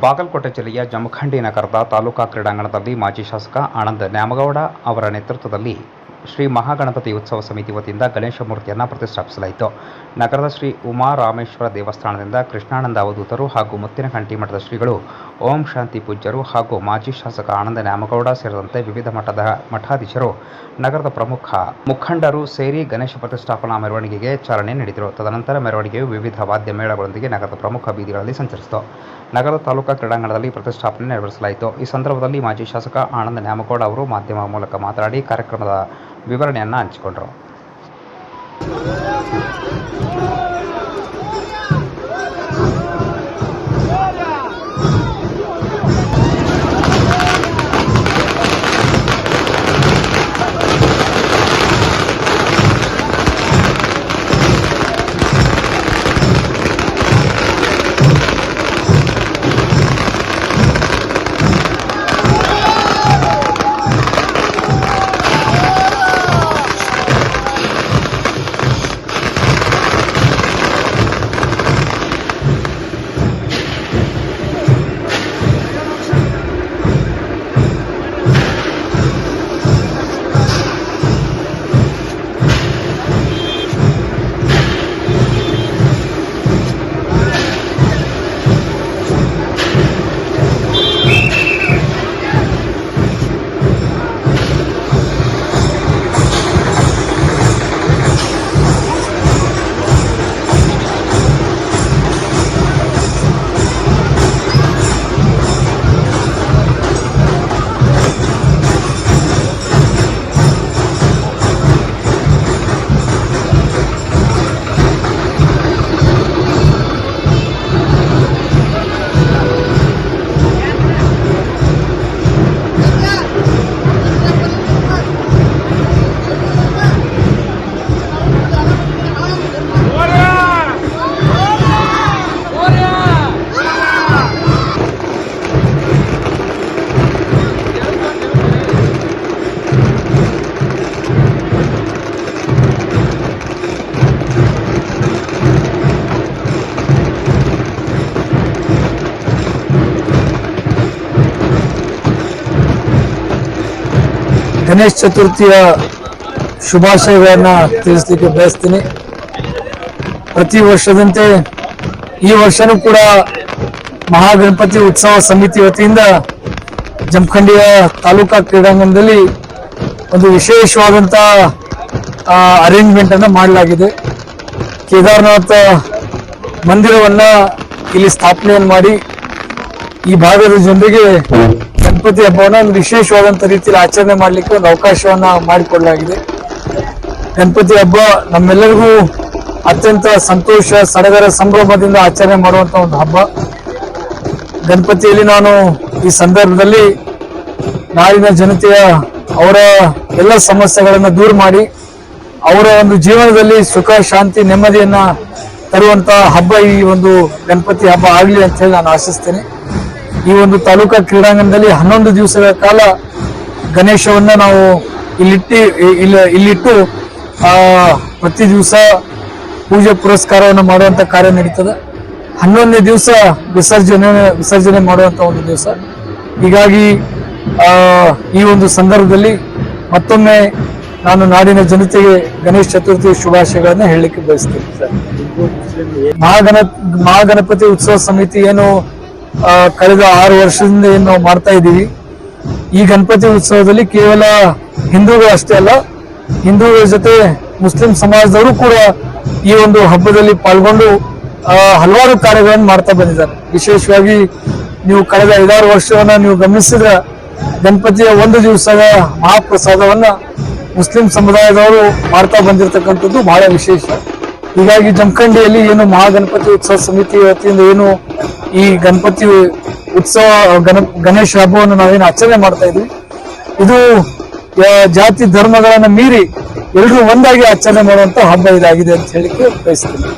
ಬಾಗಲಕೋಟೆ ಜಿಲ್ಲೆಯ ಜಮಖಂಡಿ ನಗರದ ತಾಲೂಕಾ ಕ್ರೀಡಾಂಗಣದಲ್ಲಿ ಮಾಜಿ ಶಾಸಕ ಆನಂದ್ ನ್ಯಾಮಗೌಡ ಅವರ ನೇತೃತ್ವದಲ್ಲಿ ಶ್ರೀ ಮಹಾಗಣಪತಿ ಉತ್ಸವ ಸಮಿತಿ ವತಿಯಿಂದ ಗಣೇಶ ಮೂರ್ತಿಯನ್ನು ಪ್ರತಿಷ್ಠಾಪಿಸಲಾಯಿತು. ನಗರದ ಶ್ರೀ ಉಮಾರಾಮೇಶ್ವರ ದೇವಸ್ಥಾನದಿಂದ ಕೃಷ್ಣಾನಂದ ಅವಧೂತರು ಹಾಗೂ ಮುತ್ತಿನಕಂಟಿ ಮಠದ ಶ್ರೀಗಳು, ಓಂ ಶಾಂತಿ ಪೂಜ್ಯರು ಹಾಗೂ ಮಾಜಿ ಶಾಸಕ ಆನಂದ್ ನ್ಯಾಮಗೌಡ ಸೇರಿದಂತೆ ವಿವಿಧ ಮಠದ ಮಠಾಧೀಶರು, ನಗರದ ಪ್ರಮುಖ ಮುಖಂಡರು ಸೇರಿ ಗಣೇಶ ಪ್ರತಿಷ್ಠಾಪನಾ ಮೆರವಣಿಗೆಗೆ ಚಾಲನೆ ನೀಡಿದರು. ತದನಂತರ ಮೆರವಣಿಗೆಯು ವಿವಿಧ ವಾದ್ಯ ಮೇಳಗಳೊಂದಿಗೆ ನಗರದ ಪ್ರಮುಖ ಬೀದಿಗಳಲ್ಲಿ ಸಂಚರಿಸಿತು. ನಗರದ ತಾಲೂಕಾ ಕ್ರೀಡಾಂಗಣದಲ್ಲಿ ಪ್ರತಿಷ್ಠಾಪನೆ ನೆರವೇರಿಸಲಾಯಿತು. ಈ ಸಂದರ್ಭದಲ್ಲಿ ಮಾಜಿ ಶಾಸಕ ಆನಂದ್ ನ್ಯಾಮಗೌಡ ಅವರು ಮಾಧ್ಯಮ ಮೂಲಕ ಮಾತನಾಡಿ ಕಾರ್ಯಕ್ರಮದ ವಿವರಣೆಯನ್ನು ಹಂಚಿಕೊಂಡರು. ಗಣೇಶ ಚತುರ್ಥಿಯ ಶುಭಾಶಯಗಳನ್ನು ತಿಳಿಸಲಿಕ್ಕೆ ಬಯಸ್ತೀನಿ. ಪ್ರತಿ ವರ್ಷದಂತೆ ಈ ವರ್ಷನೂ ಕೂಡ ಮಹಾಗಣಪತಿ ಉತ್ಸವ ಸಮಿತಿ ವತಿಯಿಂದ ಜಮಖಂಡಿಯ ತಾಲೂಕಾ ಕ್ರೀಡಾಂಗಣದಲ್ಲಿ ಒಂದು ವಿಶೇಷವಾದಂಥ ಅರೇಂಜ್ಮೆಂಟ್ ಅನ್ನು ಮಾಡಲಾಗಿದೆ. ಕೇದಾರನಾಥ ಮಂದಿರವನ್ನು ಇಲ್ಲಿ ಸ್ಥಾಪನೆಯನ್ನು ಮಾಡಿ ಈ ಭಾಗದ ಜನರಿಗೆ ಗಣಪತಿ ಹಬ್ಬವನ್ನು ಒಂದು ವಿಶೇಷವಾದಂಥ ರೀತಿಯಲ್ಲಿ ಆಚರಣೆ ಮಾಡಲಿಕ್ಕೆ ಒಂದು ಅವಕಾಶವನ್ನ ಮಾಡಿಕೊಡಲಾಗಿದೆ. ಗಣಪತಿ ಹಬ್ಬ ನಮ್ಮೆಲ್ಲರಿಗೂ ಅತ್ಯಂತ ಸಂತೋಷ, ಸಡಗರ, ಸಂಭ್ರಮದಿಂದ ಆಚರಣೆ ಮಾಡುವಂಥ ಒಂದು ಹಬ್ಬ. ಗಣಪತಿಯಲ್ಲಿ ನಾನು ಈ ಸಂದರ್ಭದಲ್ಲಿ ನಾಡಿನ ಜನತೆಯ ಅವರ ಎಲ್ಲ ಸಮಸ್ಯೆಗಳನ್ನು ದೂರ ಮಾಡಿ ಅವರ ಒಂದು ಜೀವನದಲ್ಲಿ ಸುಖ, ಶಾಂತಿ, ನೆಮ್ಮದಿಯನ್ನ ತರುವಂತ ಹಬ್ಬ ಈ ಒಂದು ಗಣಪತಿ ಹಬ್ಬ ಆಗಲಿ ಅಂತ ಹೇಳಿ ನಾನು ಆಶಿಸ್ತೇನೆ. ಈ ಒಂದು ತಾಲೂಕಾ ಕ್ರೀಡಾಂಗಣದಲ್ಲಿ 11 ದಿವಸಗಳ ಕಾಲ ಗಣೇಶವನ್ನ ನಾವು ಇಲ್ಲಿಟ್ಟು ಪ್ರತಿ ದಿವಸ ಪೂಜೆ ಪುರಸ್ಕಾರವನ್ನು ಮಾಡುವಂತ ಕಾರ್ಯ ನಡೀತದೆ. 11ನೇ ದಿವಸ ವಿಸರ್ಜನೆ ಮಾಡುವಂತ ಒಂದು ದಿವಸ. ಹೀಗಾಗಿ ಈ ಒಂದು ಸಂದರ್ಭದಲ್ಲಿ ಮತ್ತೊಮ್ಮೆ ನಾನು ನಾಡಿನ ಜನತೆಗೆ ಗಣೇಶ ಚತುರ್ಥಿ ಶುಭಾಶಯಗಳನ್ನ ಹೇಳಲಿಕ್ಕೆ ಬಯಸ್ತೇನೆ. ಮಹಾಗಣಪತಿ ಉತ್ಸವ ಸಮಿತಿ ಏನು ಕಳೆದ 6 ವರ್ಷದಿಂದ ಏನು ನಾವು ಮಾಡ್ತಾ ಇದ್ದೀವಿ. ಈ ಗಣಪತಿ ಉತ್ಸವದಲ್ಲಿ ಕೇವಲ ಹಿಂದೂಗಳು ಅಷ್ಟೇ ಅಲ್ಲ, ಹಿಂದೂಗಳ ಜೊತೆ ಮುಸ್ಲಿಂ ಸಮಾಜದವರು ಕೂಡ ಈ ಒಂದು ಹಬ್ಬದಲ್ಲಿ ಪಾಲ್ಗೊಂಡು ಹಲವಾರು ಕಾರ್ಯಗಳನ್ನು ಮಾಡ್ತಾ ಬಂದಿದ್ದಾರೆ. ವಿಶೇಷವಾಗಿ ನೀವು ಕಳೆದ 5-6 ವರ್ಷವನ್ನ ನೀವು ಗಮನಿಸಿದ್ರೆ ಗಣಪತಿಯ ಒಂದು ದಿವಸದ ಮಹಾಪ್ರಸಾದವನ್ನ ಮುಸ್ಲಿಂ ಸಮುದಾಯದವರು ಮಾಡ್ತಾ ಬಂದಿರತಕ್ಕಂಥದ್ದು ಬಹಳ ವಿಶೇಷ. ಹೀಗಾಗಿ ಜಮಖಂಡಿಯಲ್ಲಿ ಏನು ಮಹಾಗಣಪತಿ ಉತ್ಸವ ಸಮಿತಿ ವತಿಯಿಂದ ಏನು ಈ ಗಣಪತಿ ಉತ್ಸವ ಗಣೇಶ ಹಬ್ಬವನ್ನು ನಾವೇನು ಆಚರಣೆ ಮಾಡ್ತಾ ಇದ್ವಿ, ಇದು ಜಾತಿ ಧರ್ಮಗಳನ್ನ ಮೀರಿ ಎಲ್ಲರೂ ಒಂದಾಗಿ ಆಚರಣೆ ಮಾಡುವಂತ ಹಬ್ಬ ಇದಾಗಿದೆ ಅಂತ ಹೇಳಿಕ್ಕೆ ಬಯಸ್ತೀನಿ.